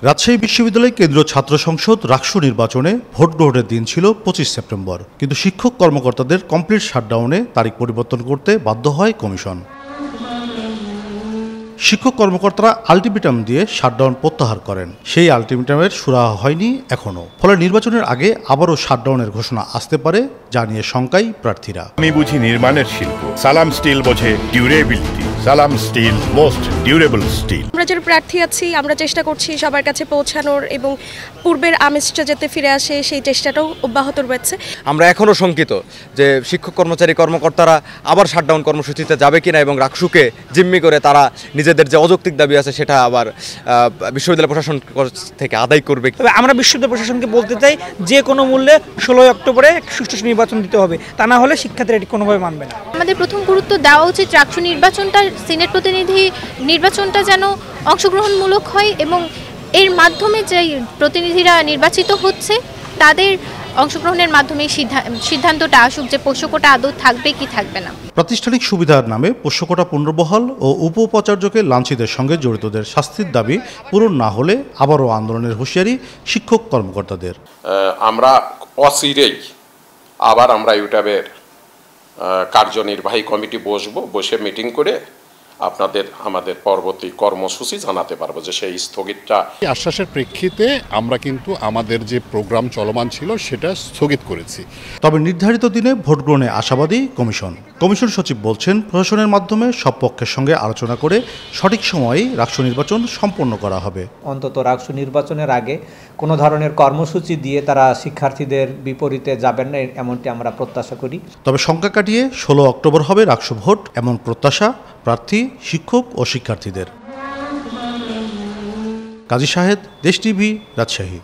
রাজশাহী বিশ্ববিদ্যালয় কেন্দ্রীয় ছাত্র সংসদ রাকসু নির্বাচনে ভোট গ্রহণের দিন ছিল 25 সেপ্টেম্বর, কিন্তু শিক্ষক কর্মকর্তাদের কমপ্লিট শাটডাউনে তারিখ পরিবর্তন করতে বাধ্য হয় কমিশন। শিক্ষক কর্মকর্তারা আলটিমেটাম দিয়ে শাটডাউন প্রত্যাহার করেন। সেই আলটিমেটামের সুরাহা হয়নি এখনও, ফলে নির্বাচনের আগে আবারও শাটডাউনের ঘোষণা আসতে পারে, জানিয়ে শঙ্কায় প্রার্থীরা। আমি বুঝি নির্মাণের শিল্প, সালাম স্টিল বোঝে ডিউরেবিলিটি। সালাম স্টিল মোস্ট ডিউরেবল স্টিল। আমরা যারা প্রার্থী আছি আমরা চেষ্টা করছি সবার কাছে পৌঁছানোর এবং পূর্বের আমেজটা যাতে ফিরে আসে সেই চেষ্টাটাও অব্যাহত রয়েছে। আমরা এখনও শঙ্কিত যে শিক্ষক কর্মকর্তারা আবার শাটডাউন কর্মসূচিতে যাবে কিনা এবং রাকসুকে জিম্মি করে তারা নিজেদের যে অযৌক্তিক দাবি আছে সেটা আবার বিশ্ববিদ্যালয় প্রশাসন থেকে আদায় করবে। তবে আমরা বিশ্ববিদ্যালয় প্রশাসনকে বলতে চাই যে কোনো মূল্যে 16 অক্টোবরে সুষ্ঠু নির্বাচন দিতে হবে, তা না হলে শিক্ষার্থীরা এটি কোনোভাবে মানবে না। আমাদের প্রথম গুরুত্ব দেওয়া উচিত রাকসু নির্বাচনটা, সিনেট প্রতিনিধি নির্বাচনটা যেন অংশগ্রহণমূলক হয় এবং এর মাধ্যমে যে প্রতিনিধিরা নির্বাচিত হচ্ছে তাদের অংশগ্রহণের মাধ্যমে সিদ্ধান্তটা আসুক যে পোষ্যকোটা আদৌ থাকবে কি থাকবে না। প্রাতিষ্ঠানিক সুবিধার নামে পোষ্যকোটা পুনর্বহাল ও উপ-উপাচার্যকে লাঞ্ছিতের সঙ্গে জড়িতদের শাস্তির দাবি পূরণ না হলে আবারও আন্দোলনের হুঁশিয়ারি শিক্ষক কর্মকর্তাদের। আমরা অচিরেই আবার আমরা ইউটিউবের কার্যনির্বাহী কমিটি বসে মিটিং করে আমাদের পরবর্তী কর্মসূচি জানাতে পারবো যে সেই স্থগিতটা। আশ্বাসের প্রেক্ষিতে আমরা কিন্তু আমাদের যে প্রোগ্রাম চলমান ছিল সেটা স্থগিত করেছি। তবে নির্ধারিত দিনে ভোট গ্রহণে আশাবাদী কমিশন সচিব বলছেন, প্রশাসনের মাধ্যমে সব পক্ষের সঙ্গে আলোচনা করে সঠিক সময়েই রাকসু নির্বাচন সম্পন্ন করা হবে। অন্তত রাকসু নির্বাচনের আগে কোনো ধরনের কর্মসূচি দিয়ে তারা শিক্ষার্থীদের বিপরীতে যাবেন না, এমনটি আমরা প্রত্যাশা করি। তবে শঙ্কা কাটিয়ে 16 অক্টোবর হবে রাকসু ভোট, এমন প্রত্যাশা প্রার্থী, শিক্ষক ও শিক্ষার্থীদের। কাজী শাহেদ, দেশ টিভি, রাজশাহী।